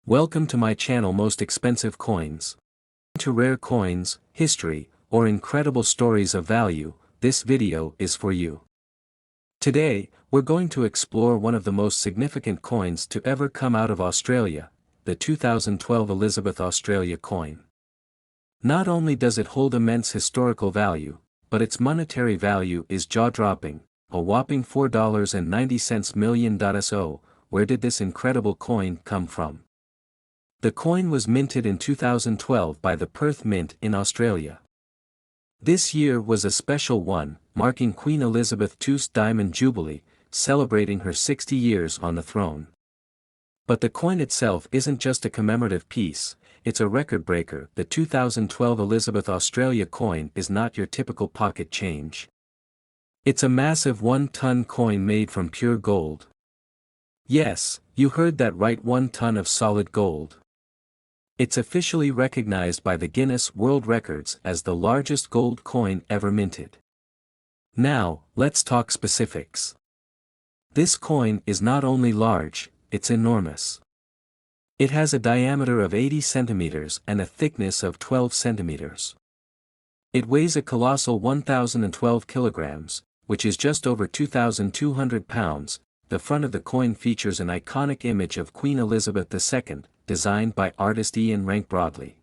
Welcome to my channel Most Expensive Coins. To rare coins, history, or incredible stories of value, this video is for you. Today, we're going to explore one of the most significant coins to ever come out of Australia, the 2012 Elizabeth Australia coin. Not only does it hold immense historical value, but its monetary value is jaw-dropping, a whopping $4.90 million. So, where did this incredible coin come from? The coin was minted in 2012 by the Perth Mint in Australia. This year was a special one, marking Queen Elizabeth II's Diamond Jubilee, celebrating her 60 years on the throne. But the coin itself isn't just a commemorative piece, it's a record breaker. The 2012 Elizabeth Australia coin is not your typical pocket change. It's a massive 1-ton coin made from pure gold. Yes, you heard that right, 1 ton of solid gold. It's officially recognized by the Guinness World Records as the largest gold coin ever minted. Now, let's talk specifics. This coin is not only large, it's enormous. It has a diameter of 80 centimeters and a thickness of 12 centimeters. It weighs a colossal 1,012 kilograms, which is just over 2,200 pounds. The front of the coin features an iconic image of Queen Elizabeth II, designed by artist Ian Rank Broadley.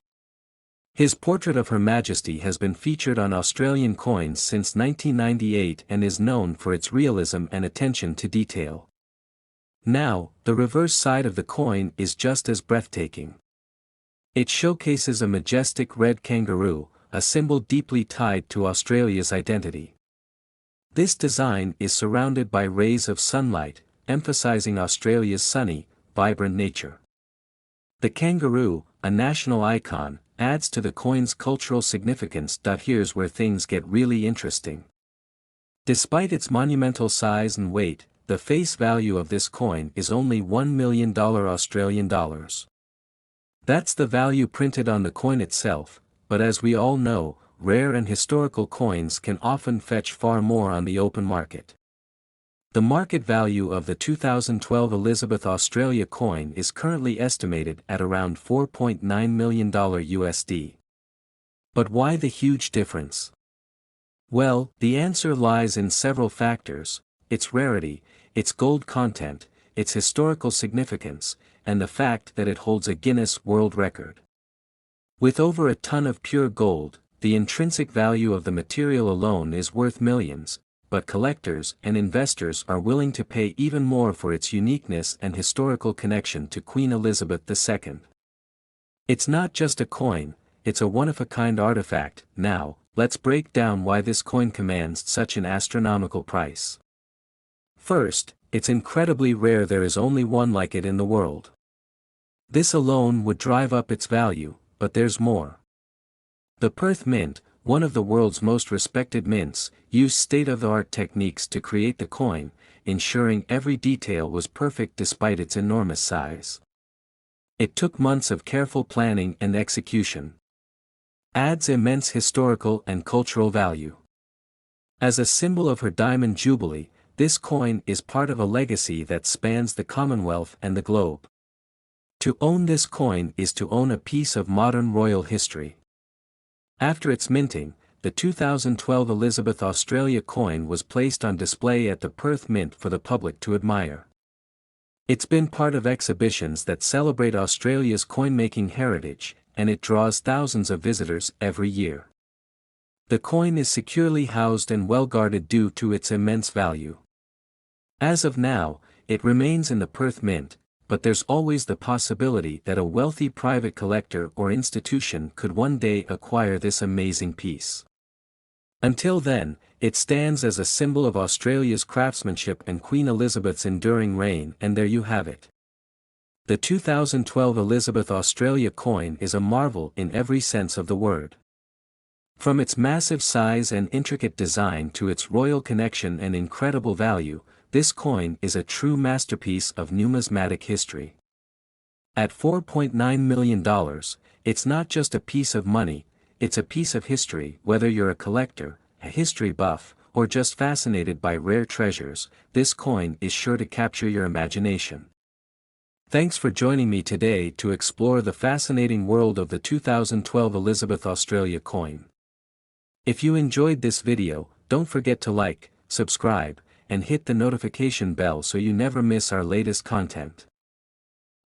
His portrait of Her Majesty has been featured on Australian coins since 1998 and is known for its realism and attention to detail. Now, the reverse side of the coin is just as breathtaking. It showcases a majestic red kangaroo, a symbol deeply tied to Australia's identity. This design is surrounded by rays of sunlight, emphasizing Australia's sunny, vibrant nature. The kangaroo, a national icon, adds to the coin's cultural significance. Here's where things get really interesting. Despite its monumental size and weight, the face value of this coin is only $1 million Australian dollars. That's the value printed on the coin itself, but as we all know, rare and historical coins can often fetch far more on the open market. The market value of the 2012 Elizabeth Australia coin is currently estimated at around $4.9 million USD. But why the huge difference? Well, the answer lies in several factors: its rarity, its gold content, its historical significance, and the fact that it holds a Guinness World Record. With over a ton of pure gold, the intrinsic value of the material alone is worth millions, but collectors and investors are willing to pay even more for its uniqueness and historical connection to Queen Elizabeth II. It's not just a coin, it's a one-of-a-kind artifact. Now, let's break down why this coin commands such an astronomical price. First, it's incredibly rare. There is only one like it in the world. This alone would drive up its value, but there's more. The Perth Mint, one of the world's most respected mints, used state-of-the-art techniques to create the coin, ensuring every detail was perfect despite its enormous size. It took months of careful planning and execution. Adds immense historical and cultural value. As a symbol of her Diamond Jubilee, this coin is part of a legacy that spans the Commonwealth and the globe. To own this coin is to own a piece of modern royal history. After its minting, the 2012 Elizabeth Australia coin was placed on display at the Perth Mint for the public to admire. It's been part of exhibitions that celebrate Australia's coin-making heritage, and it draws thousands of visitors every year. The coin is securely housed and well-guarded due to its immense value. As of now, it remains in the Perth Mint, but there's always the possibility that a wealthy private collector or institution could one day acquire this amazing piece. Until then, it stands as a symbol of Australia's craftsmanship and Queen Elizabeth's enduring reign. And there you have it. The 2012 Elizabeth Australia coin is a marvel in every sense of the word. From its massive size and intricate design to its royal connection and incredible value, this coin is a true masterpiece of numismatic history. At $4.9 million, it's not just a piece of money, it's a piece of history. Whether you're a collector, a history buff, or just fascinated by rare treasures, this coin is sure to capture your imagination. Thanks for joining me today to explore the fascinating world of the 2012 Elizabeth Australia coin. If you enjoyed this video, don't forget to like, subscribe, and hit the notification bell so you never miss our latest content.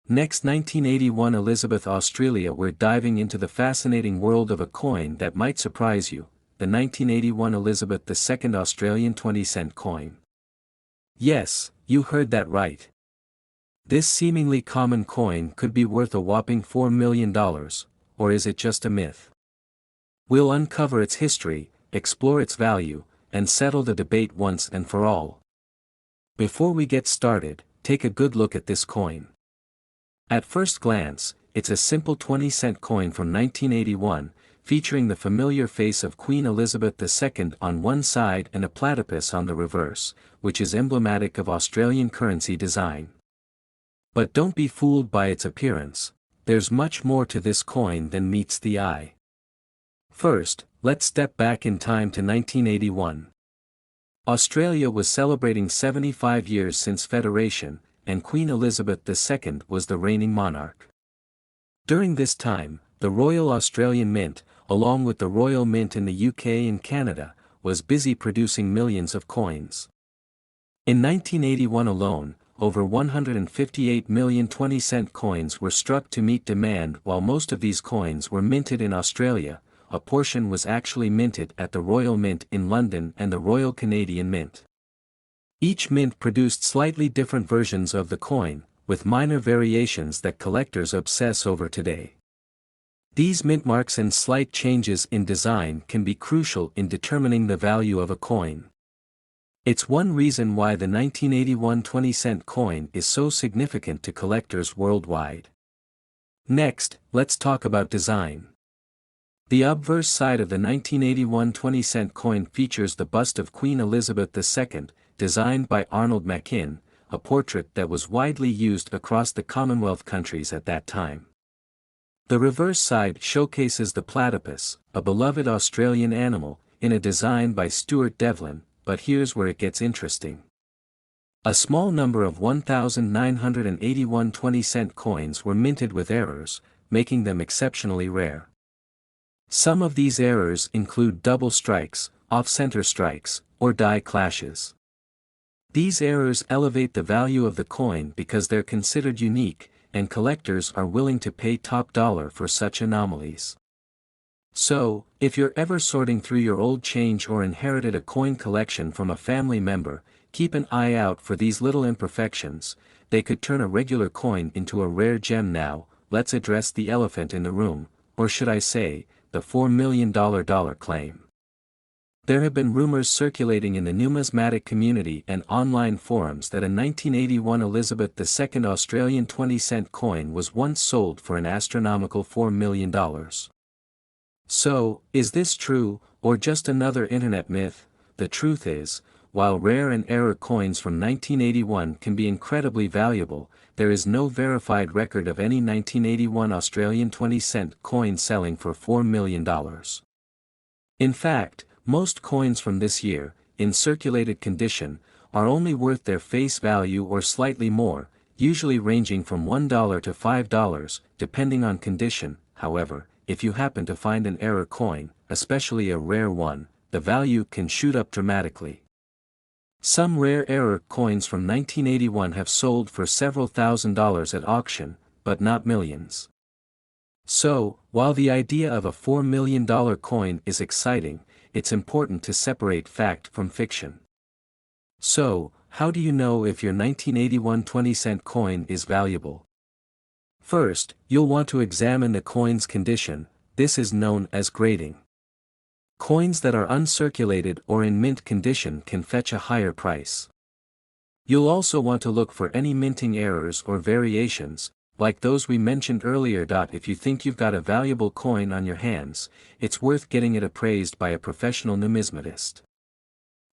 Next, 1981 Elizabeth Australia. We're diving into the fascinating world of a coin that might surprise you, the 1981 Elizabeth II Australian 20-cent coin. Yes, you heard that right. This seemingly common coin could be worth a whopping $4 million, or is it just a myth? We'll uncover its history, explore its value, and settle the debate once and for all. Before we get started, take a good look at this coin. At first glance, it's a simple 20-cent coin from 1981, featuring the familiar face of Queen Elizabeth II on one side and a platypus on the reverse, which is emblematic of Australian currency design. But don't be fooled by its appearance, there's much more to this coin than meets the eye. First, let's step back in time to 1981. Australia was celebrating 75 years since Federation, and Queen Elizabeth II was the reigning monarch. During this time, the Royal Australian Mint, along with the Royal Mint in the UK and Canada, was busy producing millions of coins. In 1981 alone, over 158 million 20-cent coins were struck to meet demand. While most of these coins were minted in Australia, a portion was actually minted at the Royal Mint in London and the Royal Canadian Mint. Each mint produced slightly different versions of the coin, with minor variations that collectors obsess over today. These mint marks and slight changes in design can be crucial in determining the value of a coin. It's one reason why the 1981 20-cent coin is so significant to collectors worldwide. Next, let's talk about design. The obverse side of the 1981 20-cent coin features the bust of Queen Elizabeth II, designed by Arnold Machin, a portrait that was widely used across the Commonwealth countries at that time. The reverse side showcases the platypus, a beloved Australian animal, in a design by Stuart Devlin. But here's where it gets interesting. A small number of 1,981 20-cent coins were minted with errors, making them exceptionally rare. Some of these errors include double strikes, off-center strikes, or die clashes. These errors elevate the value of the coin because they're considered unique, and collectors are willing to pay top dollar for such anomalies. So, if you're ever sorting through your old change or inherited a coin collection from a family member, keep an eye out for these little imperfections. They could turn a regular coin into a rare gem. Now, let's address the elephant in the room, or should I say, the $4 million claim. There have been rumors circulating in the numismatic community and online forums that a 1981 Elizabeth II Australian 20-cent coin was once sold for an astronomical $4 million. So, is this true, or just another internet myth? The truth is, while rare and error coins from 1981 can be incredibly valuable, there is no verified record of any 1981 Australian 20-cent coin selling for $4 million. In fact, most coins from this year, in circulated condition, are only worth their face value or slightly more, usually ranging from $1 to $5, depending on condition. However, if you happen to find an error coin, especially a rare one, the value can shoot up dramatically. Some rare error coins from 1981 have sold for several $1,000s at auction, but not millions. So, while the idea of a $4 million coin is exciting, it's important to separate fact from fiction. So, how do you know if your 1981 20-cent coin is valuable? First, you'll want to examine the coin's condition. This is known as grading. Coins that are uncirculated or in mint condition can fetch a higher price. You'll also want to look for any minting errors or variations, like those we mentioned earlier. If you think you've got a valuable coin on your hands, it's worth getting it appraised by a professional numismatist.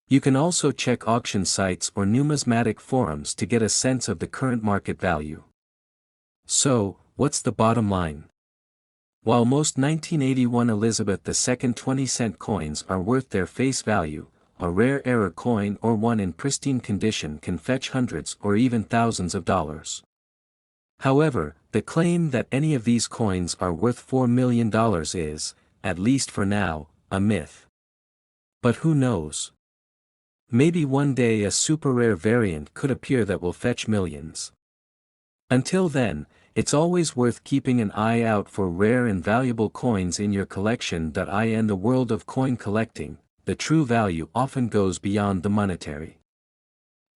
You can also check auction sites or numismatic forums to get a sense of the current market value. So, what's the bottom line? While most 1981 Elizabeth II 20-cent coins are worth their face value, a rare error coin or one in pristine condition can fetch hundreds or even thousands of dollars. However, the claim that any of these coins are worth $4 million is, at least for now, a myth. But who knows? Maybe one day a super rare variant could appear that will fetch millions. Until then, it's always worth keeping an eye out for rare and valuable coins in your collection. In the world of coin collecting, the true value often goes beyond the monetary.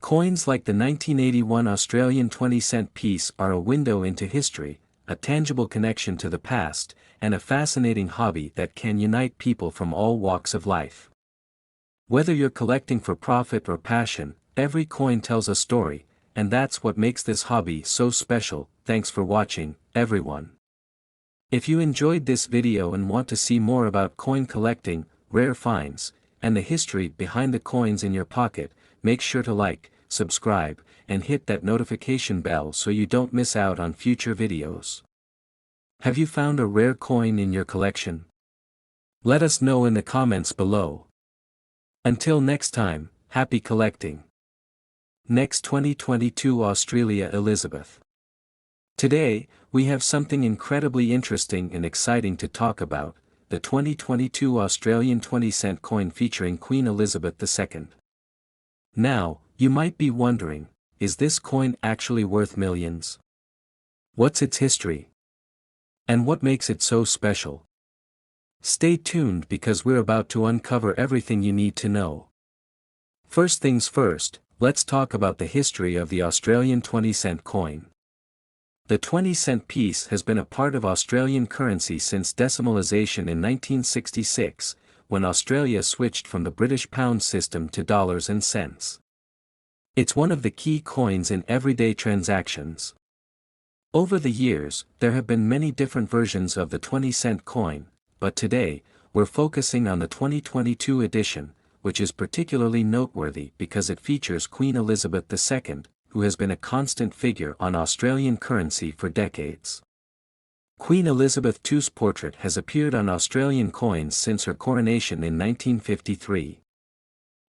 Coins like the 1981 Australian 20-cent piece are a window into history, a tangible connection to the past, and a fascinating hobby that can unite people from all walks of life. Whether you're collecting for profit or passion, every coin tells a story, and that's what makes this hobby so special. Thanks for watching, everyone. If you enjoyed this video and want to see more about coin collecting, rare finds, and the history behind the coins in your pocket, make sure to like, subscribe, and hit that notification bell so you don't miss out on future videos. Have you found a rare coin in your collection? Let us know in the comments below. Until next time, happy collecting. Next, 2022 Australia Elizabeth. Today, we have something incredibly interesting and exciting to talk about, the 2022 Australian 20-cent coin featuring Queen Elizabeth II. Now, you might be wondering, is this coin actually worth millions? What's its history? And what makes it so special? Stay tuned because we're about to uncover everything you need to know. First things first, let's talk about the history of the Australian 20-cent coin. The 20-cent piece has been a part of Australian currency since decimalisation in 1966, when Australia switched from the British pound system to dollars and cents. It's one of the key coins in everyday transactions. Over the years, there have been many different versions of the 20-cent coin, but today, we're focusing on the 2022 edition, which is particularly noteworthy because it features Queen Elizabeth II, who has been a constant figure on Australian currency for decades. Queen Elizabeth II's portrait has appeared on Australian coins since her coronation in 1953.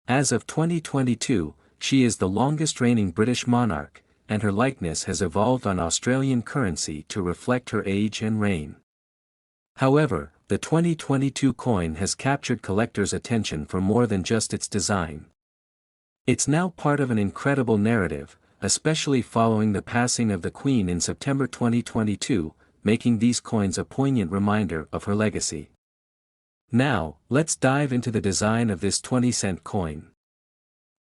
As of 2022, she is the longest reigning British monarch, and her likeness has evolved on Australian currency to reflect her age and reign. However, the 2022 coin has captured collectors' attention for more than just its design. It's now part of an incredible narrative, especially following the passing of the Queen in September 2022, making these coins a poignant reminder of her legacy. Now, let's dive into the design of this 20-cent coin.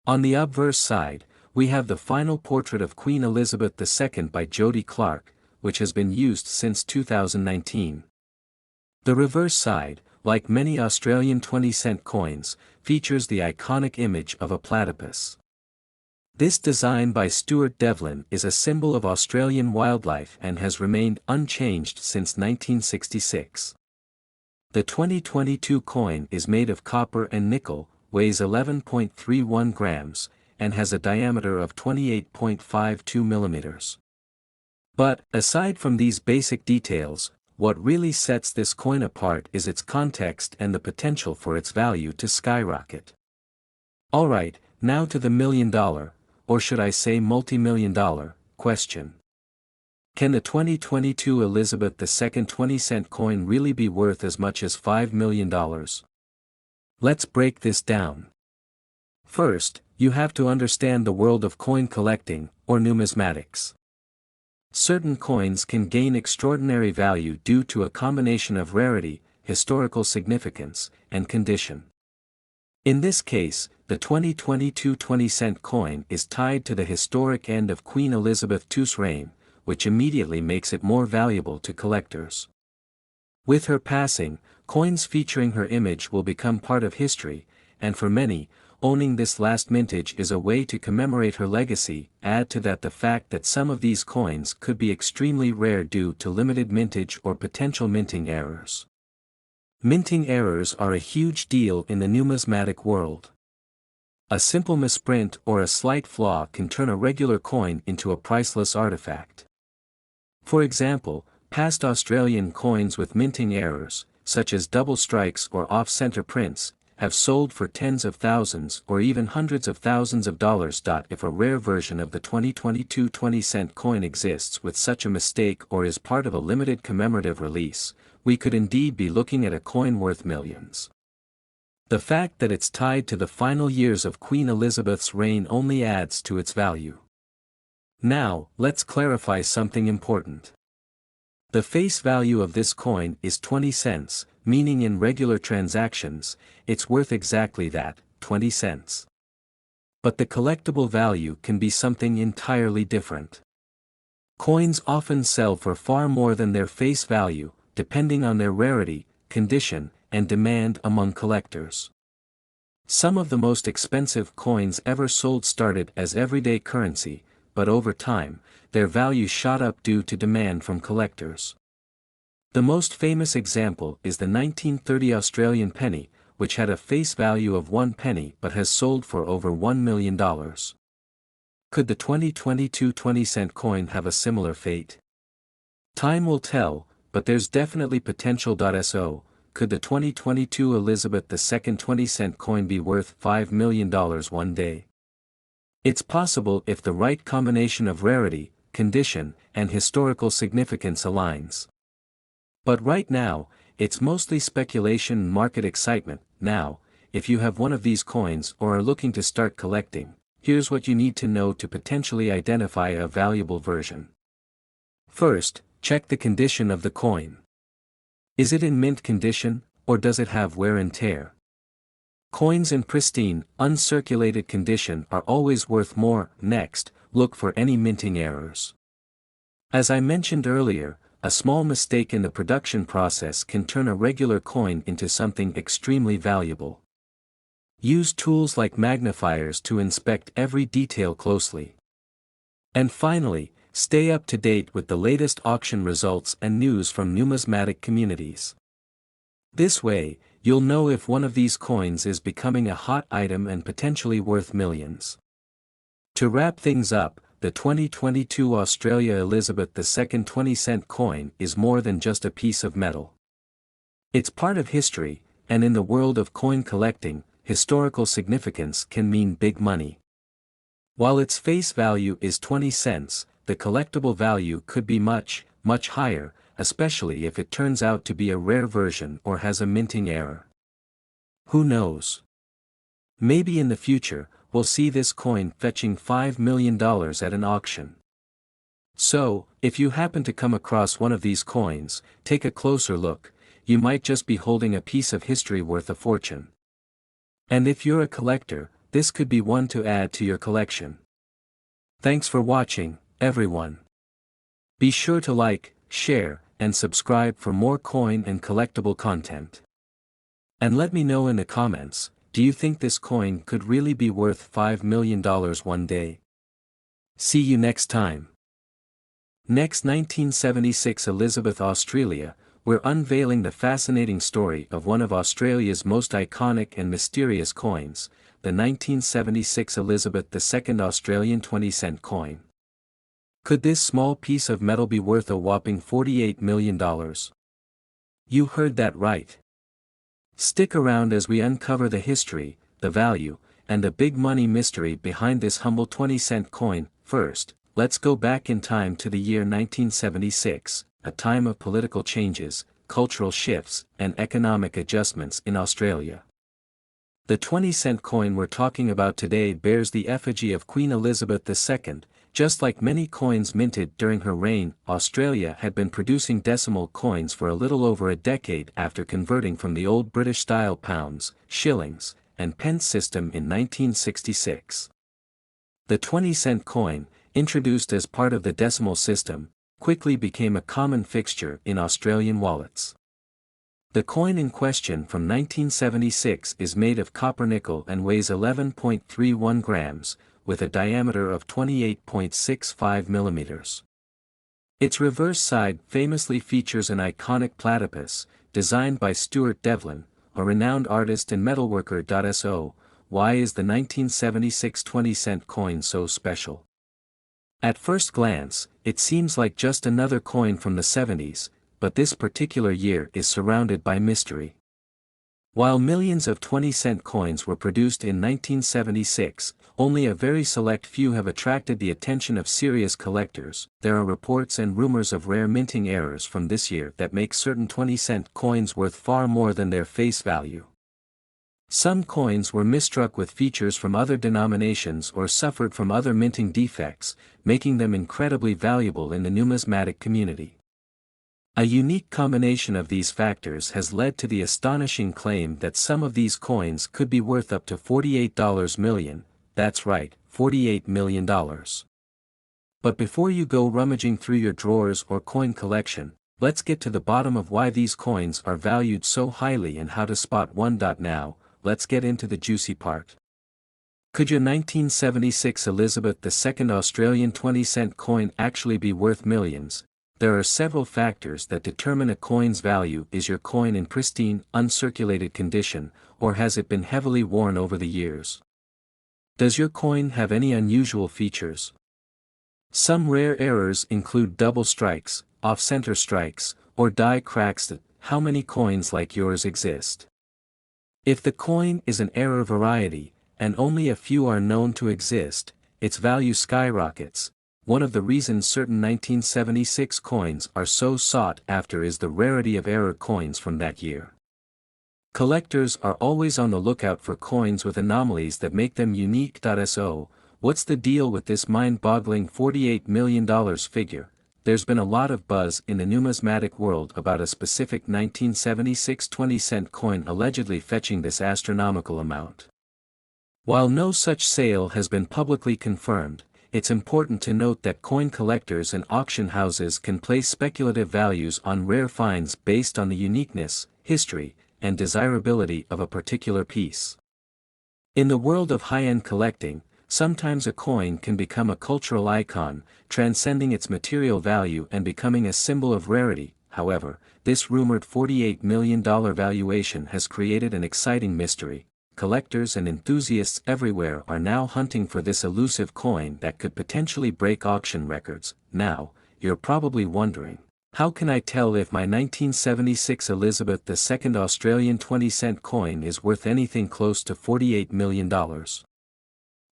On the obverse side, we have the final portrait of Queen Elizabeth II by Jody Clark, which has been used since 2019. The reverse side, like many Australian 20-cent coins, features the iconic image of a platypus. This design by Stuart Devlin is a symbol of Australian wildlife and has remained unchanged since 1966. The 2022 coin is made of copper and nickel, weighs 11.31 grams, and has a diameter of 28.52 millimeters. But, aside from these basic details, what really sets this coin apart is its context and the potential for its value to skyrocket. Alright, now to the million-dollar, or should I say multi-million-dollar, question. Can the 2022 Elizabeth II 20-cent coin really be worth as much as $5 million? Let's break this down. First, you have to understand the world of coin collecting, or numismatics. Certain coins can gain extraordinary value due to a combination of rarity, historical significance, and condition. In this case, the 2022 20-cent coin is tied to the historic end of Queen Elizabeth II's reign, which immediately makes it more valuable to collectors. With her passing, coins featuring her image will become part of history, and for many, owning this last mintage is a way to commemorate her legacy. Add to that the fact that some of these coins could be extremely rare due to limited mintage or potential minting errors. Minting errors are a huge deal in the numismatic world. A simple misprint or a slight flaw can turn a regular coin into a priceless artifact. For example, past Australian coins with minting errors, such as double strikes or off-center prints, have sold for tens of thousands or even hundreds of thousands of dollars. If a rare version of the 2022 20-cent coin exists with such a mistake or is part of a limited commemorative release, we could indeed be looking at a coin worth millions. The fact that it's tied to the final years of Queen Elizabeth's reign only adds to its value. Now, let's clarify something important. The face value of this coin is 20 cents, meaning in regular transactions, it's worth exactly that, 20 cents. But the collectible value can be something entirely different. Coins often sell for far more than their face value, depending on their rarity, condition, and demand among collectors. Some of the most expensive coins ever sold started as everyday currency, but over time, their value shot up due to demand from collectors. The most famous example is the 1930 Australian penny, which had a face value of 1 penny but has sold for over $1 million. Could the 2022 20-cent coin have a similar fate? Time will tell, but there's definitely potential. So, could the 2022 Elizabeth II 20-cent coin be worth $5 million one day? It's possible if the right combination of rarity, condition, and historical significance aligns. But right now, it's mostly speculation and market excitement. Now, if you have one of these coins or are looking to start collecting, here's what you need to know to potentially identify a valuable version. First, check the condition of the coin. Is it in mint condition, or does it have wear and tear? Coins in pristine, uncirculated condition are always worth more. Next, look for any minting errors. As I mentioned earlier, a small mistake in the production process can turn a regular coin into something extremely valuable. Use tools like magnifiers to inspect every detail closely. And finally, stay up to date with the latest auction results and news from numismatic communities. This way, you'll know if one of these coins is becoming a hot item and potentially worth millions. To wrap things up, the 2022 Australia Elizabeth II 20-cent coin is more than just a piece of metal. It's part of history, and in the world of coin collecting, historical significance can mean big money. While its face value is 20 cents, the collectible value could be much, much higher, especially if it turns out to be a rare version or has a minting error. Who knows? Maybe in the future, we'll see this coin fetching $5 million at an auction. So, if you happen to come across one of these coins, take a closer look. You might just be holding a piece of history worth a fortune. And if you're a collector, this could be one to add to your collection. Thanks for watching, everyone. Be sure to like, share, and subscribe for more coin and collectible content. And let me know in the comments, do you think this coin could really be worth $5 million one day? See you next time. Next, 1976 Elizabeth, Australia, we're unveiling the fascinating story of one of Australia's most iconic and mysterious coins, the 1976 Elizabeth II Australian 20-cent coin. Could this small piece of metal be worth a whopping $48 million? You heard that right. Stick around as we uncover the history, the value, and the big money mystery behind this humble 20-cent coin. First, let's go back in time to the year 1976, a time of political changes, cultural shifts, and economic adjustments in Australia. The 20-cent coin we're talking about today bears the effigy of Queen Elizabeth II. Just like many coins minted during her reign, Australia had been producing decimal coins for a little over a decade after converting from the old British-style pounds, shillings, and pence system in 1966. The 20-cent coin, introduced as part of the decimal system, quickly became a common fixture in Australian wallets. The coin in question from 1976 is made of copper nickel and weighs 11.31 grams, with a diameter of 28.65 millimeters. Its reverse side famously features an iconic platypus, designed by Stuart Devlin, a renowned artist and metalworker. So, why is the 1976 20-cent coin so special? At first glance, it seems like just another coin from the 70s, but this particular year is surrounded by mystery. While millions of 20-cent coins were produced in 1976, only a very select few have attracted the attention of serious collectors. There are reports and rumors of rare minting errors from this year that make certain 20-cent coins worth far more than their face value. Some coins were misstruck with features from other denominations or suffered from other minting defects, making them incredibly valuable in the numismatic community. A unique combination of these factors has led to the astonishing claim that some of these coins could be worth up to $48 million, that's right, $48 million. But before you go rummaging through your drawers or coin collection, let's get to the bottom of why these coins are valued so highly and how to spot one. Now, let's get into the juicy part. Could your 1976 Elizabeth II Australian 20-cent coin actually be worth millions? There are several factors that determine a coin's value. Is your coin in pristine, uncirculated condition, or has it been heavily worn over the years? Does your coin have any unusual features? Some rare errors include double strikes, off-center strikes, or die cracks. How many coins like yours exist? If the coin is an error variety, and only a few are known to exist, its value skyrockets. One of the reasons certain 1976 coins are so sought after is the rarity of error coins from that year. Collectors are always on the lookout for coins with anomalies that make them unique. So, what's the deal with this mind-boggling $48 million figure? There's been a lot of buzz in the numismatic world about a specific 1976 20-cent coin allegedly fetching this astronomical amount. While no such sale has been publicly confirmed, it's important to note that coin collectors and auction houses can place speculative values on rare finds based on the uniqueness, history, and desirability of a particular piece. In the world of high-end collecting, sometimes a coin can become a cultural icon, transcending its material value and becoming a symbol of rarity. However, this rumored $48 million valuation has created an exciting mystery. Collectors and enthusiasts everywhere are now hunting for this elusive coin that could potentially break auction records. Now, you're probably wondering, how can I tell if my 1976 Elizabeth II Australian 20-cent coin is worth anything close to $48 million?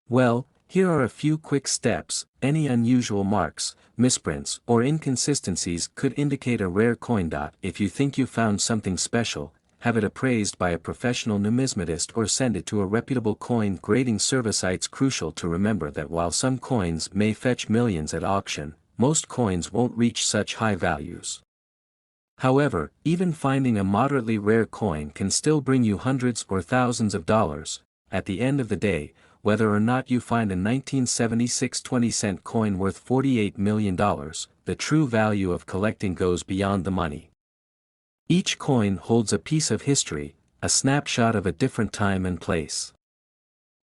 Well, here are a few quick steps. Any unusual marks, misprints, or inconsistencies could indicate a rare coin. If you think you found something special, have it appraised by a professional numismatist or send it to a reputable coin grading service. It's crucial to remember that while some coins may fetch millions at auction, most coins won't reach such high values. However, even finding a moderately rare coin can still bring you hundreds or thousands of dollars. At the end of the day, whether or not you find a 1976 20-cent coin worth $48 million, the true value of collecting goes beyond the money. Each coin holds a piece of history, a snapshot of a different time and place.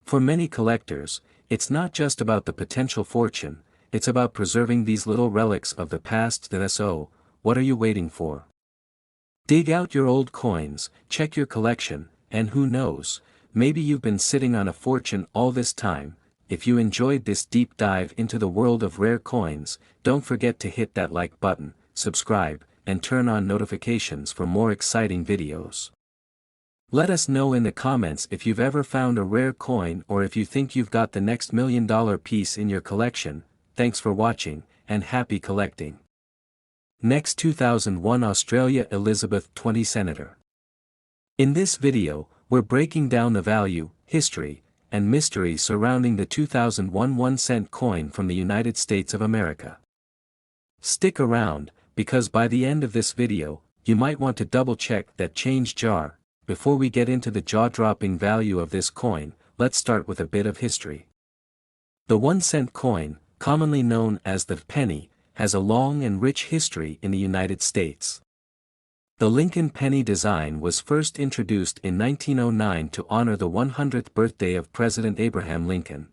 For many collectors, it's not just about the potential fortune, it's about preserving these little relics of the past. So, what are you waiting for? Dig out your old coins, check your collection, and who knows, maybe you've been sitting on a fortune all this time. If you enjoyed this deep dive into the world of rare coins, don't forget to hit that like button, subscribe, and turn on notifications for more exciting videos. Let us know in the comments if you've ever found a rare coin or if you think you've got the next $1 million piece in your collection. Thanks for watching, and happy collecting. Next, 2001 Australia Elizabeth 20 Senator. In this video, we're breaking down the value, history, and mystery surrounding the 2001 1-cent coin from the United States of America. Stick around, because by the end of this video, you might want to double-check that change jar. Before we get into the jaw-dropping value of this coin, let's start with a bit of history. The 1-cent coin, commonly known as the penny, has a long and rich history in the United States. The Lincoln penny design was first introduced in 1909 to honor the 100th birthday of President Abraham Lincoln.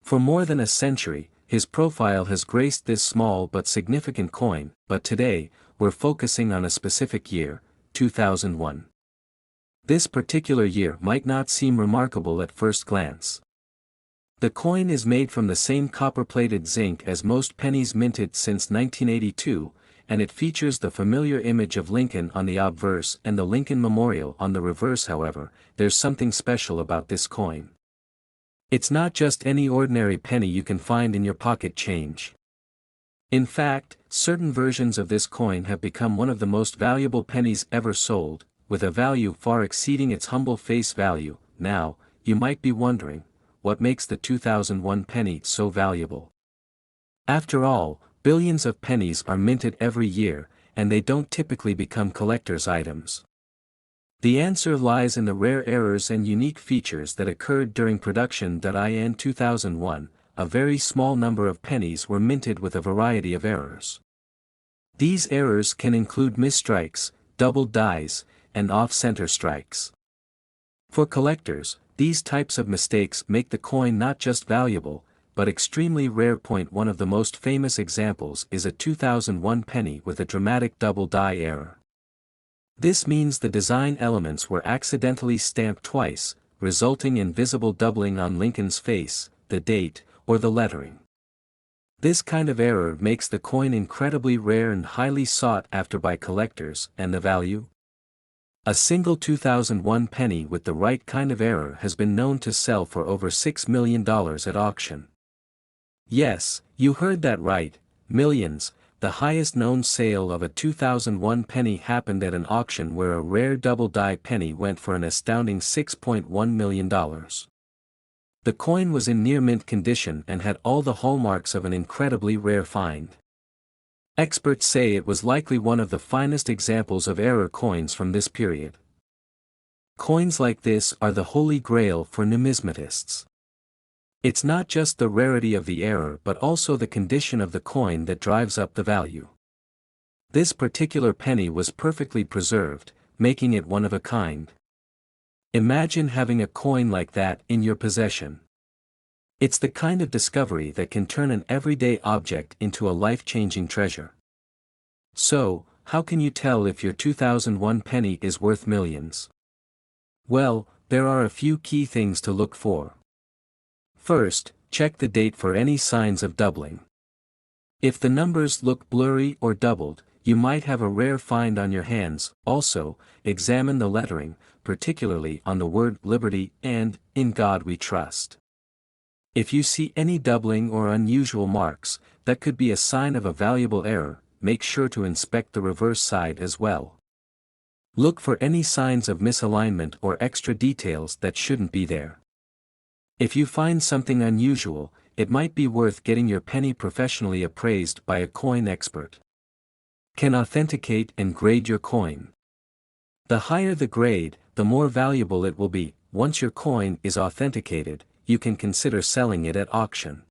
For more than a century, his profile has graced this small but significant coin, but today, we're focusing on a specific year, 2001. This particular year might not seem remarkable at first glance. The coin is made from the same copper-plated zinc as most pennies minted since 1982, and it features the familiar image of Lincoln on the obverse and the Lincoln Memorial on the reverse. However, there's something special about this coin. It's not just any ordinary penny you can find in your pocket change. In fact, certain versions of this coin have become one of the most valuable pennies ever sold, with a value far exceeding its humble face value. Now, you might be wondering, what makes the 2001 penny so valuable? After all, billions of pennies are minted every year, and they don't typically become collector's items. The answer lies in the rare errors and unique features that occurred during production. In 2001, a very small number of pennies were minted with a variety of errors. These errors can include misstrikes, doubled dies, and off-center strikes. For collectors, these types of mistakes make the coin not just valuable, but extremely rare. One of the most famous examples is a 2001 penny with a dramatic double die error. This means the design elements were accidentally stamped twice, resulting in visible doubling on Lincoln's face, the date, or the lettering. This kind of error makes the coin incredibly rare and highly sought after by collectors. And the value? A single 2001 penny with the right kind of error has been known to sell for over $6 million at auction. Yes, you heard that right, millions. The highest known sale of a 2001 penny happened at an auction where a rare double die penny went for an astounding $6.1 million. The coin was in near mint condition and had all the hallmarks of an incredibly rare find. Experts say it was likely one of the finest examples of error coins from this period. Coins like this are the holy grail for numismatists. It's not just the rarity of the error but also the condition of the coin that drives up the value. This particular penny was perfectly preserved, making it one of a kind. Imagine having a coin like that in your possession. It's the kind of discovery that can turn an everyday object into a life-changing treasure. So, how can you tell if your 2001 penny is worth millions? Well, there are a few key things to look for. First, check the date for any signs of doubling. If the numbers look blurry or doubled, you might have a rare find on your hands. Also, examine the lettering, particularly on the word Liberty and In God We Trust. If you see any doubling or unusual marks, that could be a sign of a valuable error. Make sure to inspect the reverse side as well. Look for any signs of misalignment or extra details that shouldn't be there. If you find something unusual, it might be worth getting your penny professionally appraised by a coin expert. Can authenticate and grade your coin. The higher the grade, the more valuable it will be. Once your coin is authenticated, you can consider selling it at auction.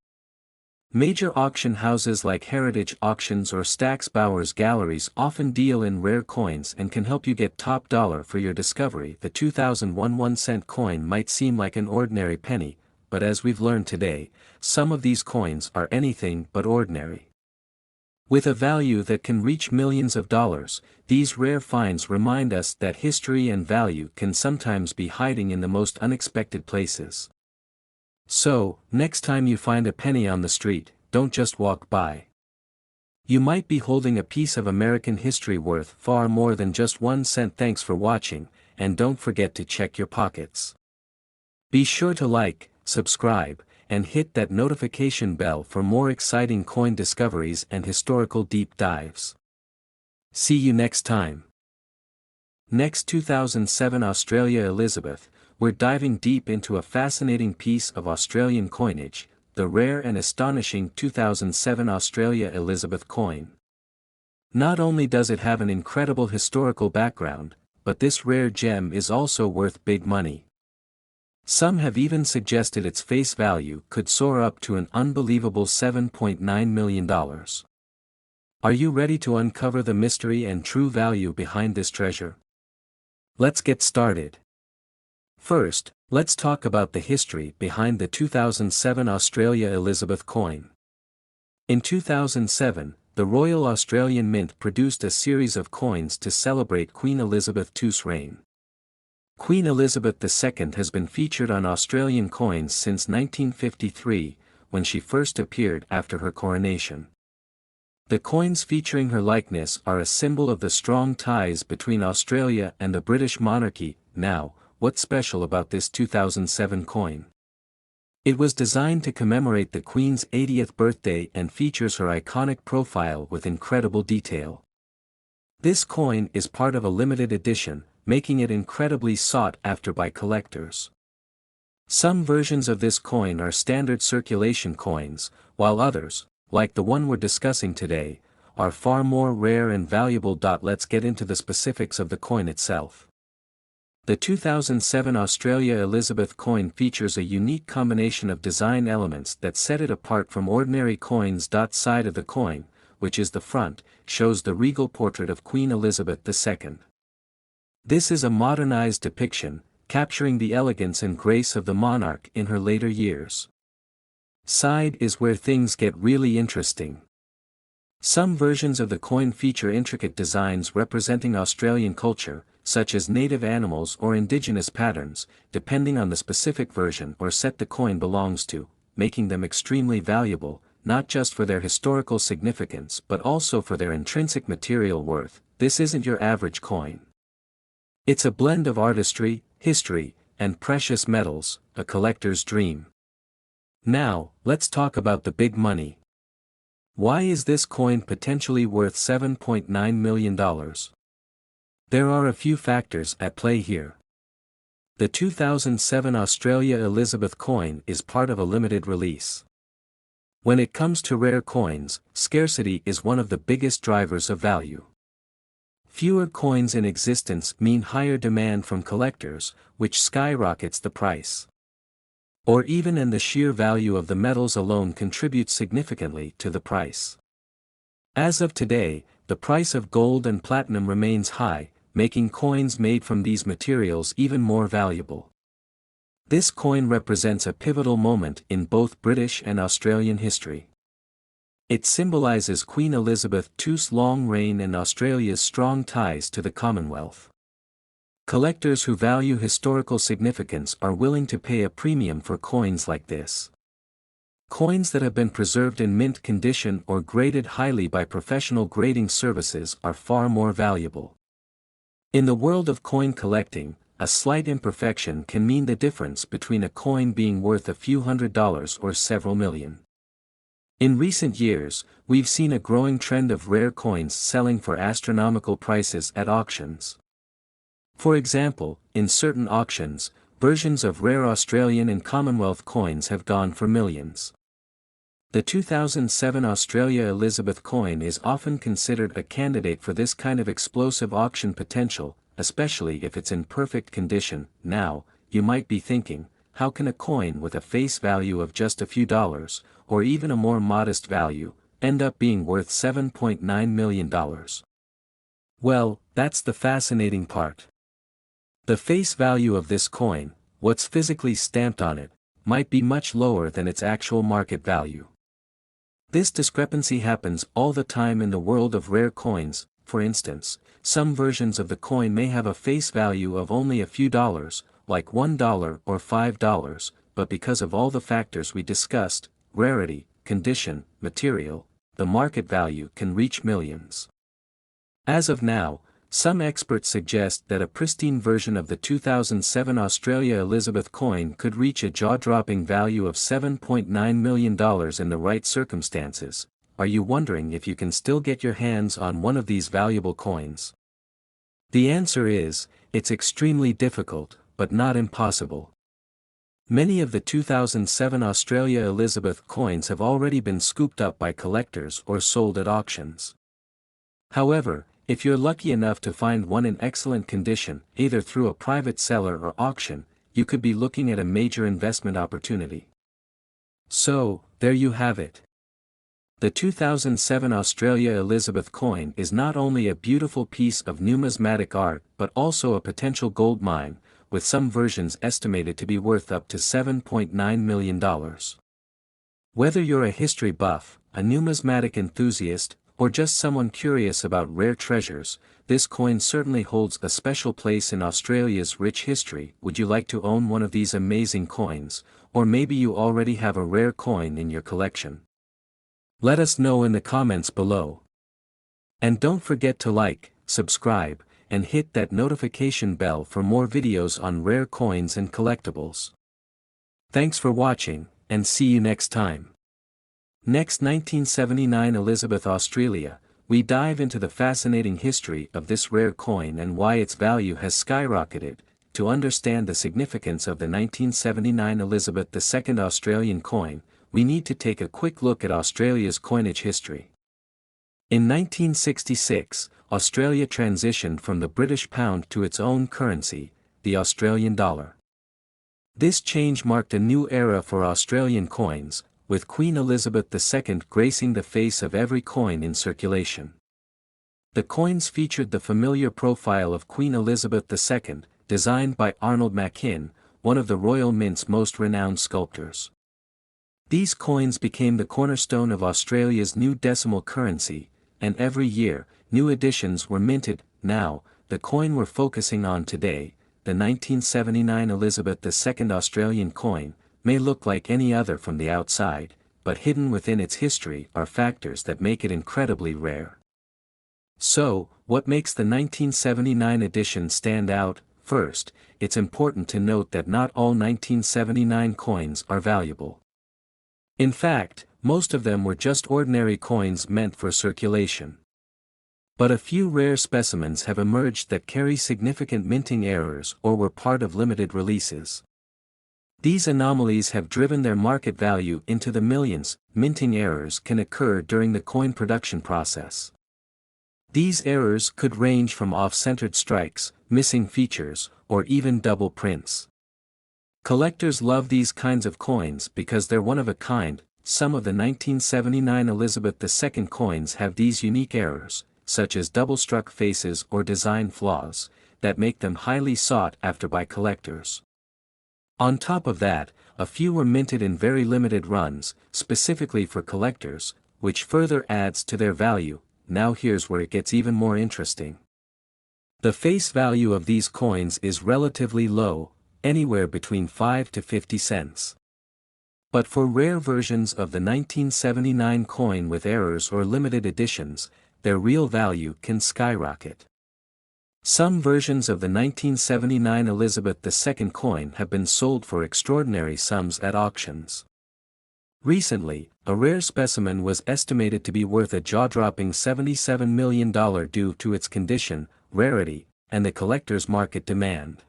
Major auction houses like Heritage Auctions or Stack's Bowers Galleries often deal in rare coins and can help you get top dollar for your discovery. The 2001 1-cent coin might seem like an ordinary penny, but as we've learned today, some of these coins are anything but ordinary. With a value that can reach millions of dollars, these rare finds remind us that history and value can sometimes be hiding in the most unexpected places. So, next time you find a penny on the street, don't just walk by. You might be holding a piece of American history worth far more than just 1 cent. Thanks for watching, and don't forget to check your pockets. Be sure to like, subscribe, and hit that notification bell for more exciting coin discoveries and historical deep dives. See you next time. Next, 2007 Australia Elizabeth. We're diving deep into a fascinating piece of Australian coinage, the rare and astonishing 2007 Australia Elizabeth coin. Not only does it have an incredible historical background, but this rare gem is also worth big money. Some have even suggested its face value could soar up to an unbelievable $7.9 million. Are you ready to uncover the mystery and true value behind this treasure? Let's get started. First, let's talk about the history behind the 2007 Australia Elizabeth coin. In 2007, the Royal Australian Mint produced a series of coins to celebrate Queen Elizabeth II's reign. Queen Elizabeth II has been featured on Australian coins since 1953, when she first appeared after her coronation. The coins featuring her likeness are a symbol of the strong ties between Australia and the British monarchy. Now, what's special about this 2007 coin? It was designed to commemorate the Queen's 80th birthday and features her iconic profile with incredible detail. This coin is part of a limited edition, making it incredibly sought after by collectors. Some versions of this coin are standard circulation coins, while others, like the one we're discussing today, are far more rare and valuable. Let's get into the specifics of the coin itself. The 2007 Australia Elizabeth coin features a unique combination of design elements that set it apart from ordinary coins. Side of the coin, which is the front, shows the regal portrait of Queen Elizabeth II. This is a modernized depiction, capturing the elegance and grace of the monarch in her later years. Side is where things get really interesting. Some versions of the coin feature intricate designs representing Australian culture, such as native animals or indigenous patterns, depending on the specific version or set the coin belongs to, making them extremely valuable, not just for their historical significance but also for their intrinsic material worth. This isn't your average coin. It's a blend of artistry, history, and precious metals, a collector's dream. Now, let's talk about the big money. Why is this coin potentially worth $7.9 million? There are a few factors at play here. The 2007 Australia Elizabeth coin is part of a limited release. When it comes to rare coins, scarcity is one of the biggest drivers of value. Fewer coins in existence mean higher demand from collectors, which skyrockets the price. Or even the sheer value of the metals alone contributes significantly to the price. As of today, the price of gold and platinum remains high, making coins made from these materials even more valuable. This coin represents a pivotal moment in both British and Australian history. It symbolizes Queen Elizabeth II's long reign and Australia's strong ties to the Commonwealth. Collectors who value historical significance are willing to pay a premium for coins like this. Coins that have been preserved in mint condition or graded highly by professional grading services are far more valuable. In the world of coin collecting, a slight imperfection can mean the difference between a coin being worth a few $100s or several million. In recent years, we've seen a growing trend of rare coins selling for astronomical prices at auctions. For example, in certain auctions, versions of rare Australian and Commonwealth coins have gone for millions. The 2007 Australia Elizabeth coin is often considered a candidate for this kind of explosive auction potential, especially if it's in perfect condition. Now, you might be thinking, how can a coin with a face value of just a few dollars, or even a more modest value, end up being worth $7.9 million? Well, that's the fascinating part. The face value of this coin, what's physically stamped on it, might be much lower than its actual market value. This discrepancy happens all the time in the world of rare coins. For instance, some versions of the coin may have a face value of only a few dollars, like $1 or $5, but because of all the factors we discussed, rarity, condition, material, the market value can reach millions. As of now, some experts suggest that a pristine version of the 2007 Australia Elizabeth coin could reach a jaw-dropping value of $7.9 million in the right circumstances. Are you wondering if you can still get your hands on one of these valuable coins? The answer is, it's extremely difficult, but not impossible. Many of the 2007 Australia Elizabeth coins have already been scooped up by collectors or sold at auctions. However, if you're lucky enough to find one in excellent condition, either through a private seller or auction, you could be looking at a major investment opportunity. So, there you have it. The 2007 Australia Elizabeth coin is not only a beautiful piece of numismatic art but also a potential gold mine, with some versions estimated to be worth up to $7.9 million. Whether you're a history buff, a numismatic enthusiast, or just someone curious about rare treasures, this coin certainly holds a special place in Australia's rich history. Would you like to own one of these amazing coins, or maybe you already have a rare coin in your collection? Let us know in the comments below. And don't forget to like, subscribe, and hit that notification bell for more videos on rare coins and collectibles. Thanks for watching, and see you next time. Next, 1979 Elizabeth, Australia, we dive into the fascinating history of this rare coin and why its value has skyrocketed. To understand the significance of the 1979 Elizabeth II Australian coin, we need to take a quick look at Australia's coinage history. In 1966, Australia transitioned from the British pound to its own currency, the Australian dollar. This change marked a new era for Australian coins, with Queen Elizabeth II gracing the face of every coin in circulation. The coins featured the familiar profile of Queen Elizabeth II, designed by Arnold Machin, one of the Royal Mint's most renowned sculptors. These coins became the cornerstone of Australia's new decimal currency, and every year, new editions were minted. Now, the coin we're focusing on today, the 1979 Elizabeth II Australian coin, may look like any other from the outside, but hidden within its history are factors that make it incredibly rare. So, what makes the 1979 edition stand out? First, it's important to note that not all 1979 coins are valuable. In fact, most of them were just ordinary coins meant for circulation. But a few rare specimens have emerged that carry significant minting errors or were part of limited releases. These anomalies have driven their market value into the millions. Minting errors can occur during the coin production process. These errors could range from off-centered strikes, missing features, or even double prints. Collectors love these kinds of coins because they're one of a kind. Some of the 1979 Elizabeth II coins have these unique errors, such as double-struck faces or design flaws, that make them highly sought after by collectors. On top of that, a few were minted in very limited runs, specifically for collectors, which further adds to their value. Now here's where it gets even more interesting. The face value of these coins is relatively low, anywhere between 5 to 50 cents. But for rare versions of the 1979 coin with errors or limited editions, their real value can skyrocket. Some versions of the 1979 Elizabeth II coin have been sold for extraordinary sums at auctions. Recently, a rare specimen was estimated to be worth a jaw-dropping $77 million due to its condition, rarity, and the collector's market demand.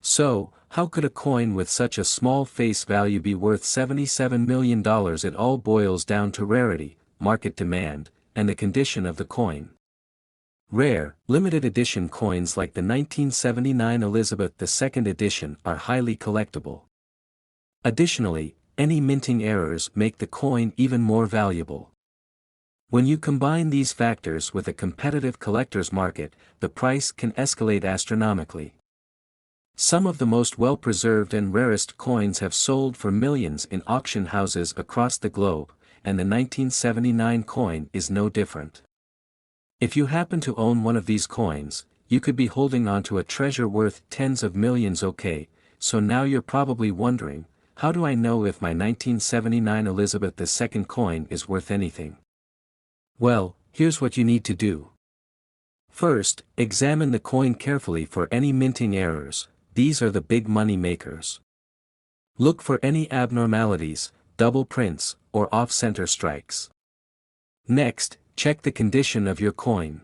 So, how could a coin with such a small face value be worth $77 million? It all boils down to rarity, market demand, and the condition of the coin. Rare, limited edition coins like the 1979 Elizabeth II edition are highly collectible. Additionally, any minting errors make the coin even more valuable. When you combine these factors with a competitive collector's market, the price can escalate astronomically. Some of the most well-preserved and rarest coins have sold for millions in auction houses across the globe, and the 1979 coin is no different. If you happen to own one of these coins, you could be holding on to a treasure worth tens of millions. Okay, so now you're probably wondering, how do I know if my 1979 Elizabeth II coin is worth anything? Well, here's what you need to do. First, examine the coin carefully for any minting errors. These are the big money makers. Look for any abnormalities, double prints, or off-center strikes. Next, check the condition of your coin.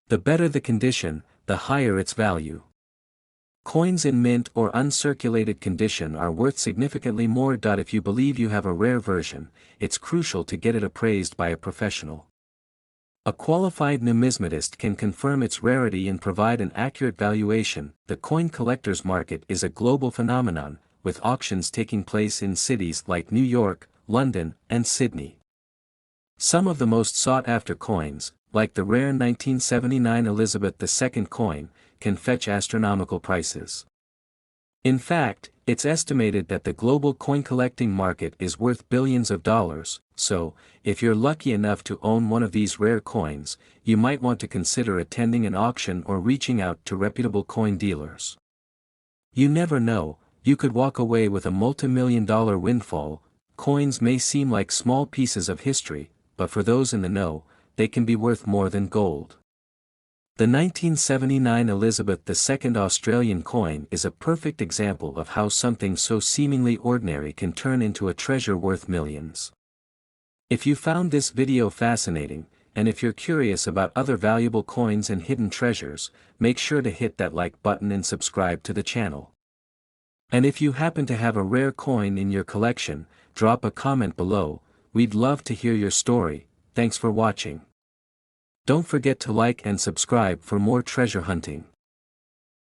The better the condition, the higher its value. Coins in mint or uncirculated condition are worth significantly more. If you believe you have a rare version, it's crucial to get it appraised by a professional. A qualified numismatist can confirm its rarity and provide an accurate valuation. The coin collector's market is a global phenomenon, with auctions taking place in cities like New York, London, and Sydney. Some of the most sought-after coins, like the rare 1979 Elizabeth II coin, can fetch astronomical prices. In fact, it's estimated that the global coin collecting market is worth billions of dollars, so, if you're lucky enough to own one of these rare coins, you might want to consider attending an auction or reaching out to reputable coin dealers. You never know, you could walk away with a multi-million-dollar windfall. coins may seem like small pieces of history, but for those in the know, they can be worth more than gold. The 1979 Elizabeth II Australian coin is a perfect example of how something so seemingly ordinary can turn into a treasure worth millions. If you found this video fascinating, and if you're curious about other valuable coins and hidden treasures, make sure to hit that like button and subscribe to the channel. And if you happen to have a rare coin in your collection, drop a comment below. We'd love to hear your story. Thanks for watching. Don't forget to like and subscribe for more treasure hunting.